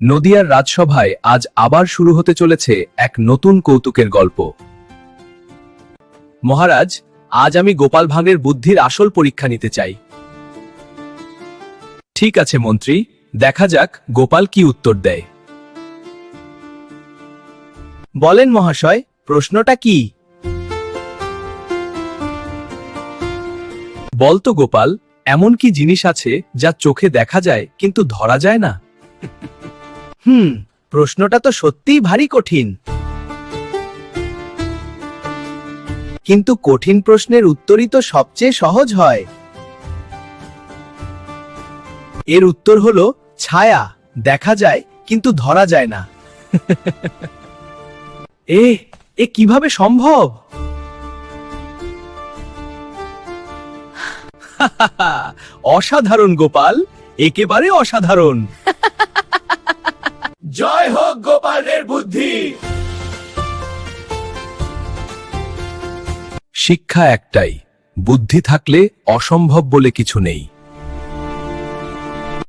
নদিয়ার রাজসভায় আজ আবার শুরু হতে চলেছে এক নতুন কৌতুকের গল্প। মহারাজ, আজ আমি গোপাল ভাঁড়ের বুদ্ধির আসল পরীক্ষা নিতে চাই। ঠিক আছে মন্ত্রী, দেখা যাক গোপাল কি উত্তর দেয়। বলেন মহাশয়, প্রশ্নটা কি? বলতো গোপাল, এমন কি জিনিস আছে যা চোখে দেখা যায় কিন্তু ধরা যায় না? প্রশ্নটা তো সত্যিই ভারী কঠিন। কিন্তু কঠিন প্রশ্নের উত্তরই তো সবচেয়ে সহজ হয়। এর উত্তর হলো ছায়া, দেখা যায় কিন্তু ধরা যায় না। এ কিভাবে সম্ভব? অসাধারণ গোপাল, একেবারে অসাধারণ। জয় হোক গোপালের বুদ্ধি। শিক্ষা একটাই, বুদ্ধি থাকলে অসম্ভব বলে কিছু নেই।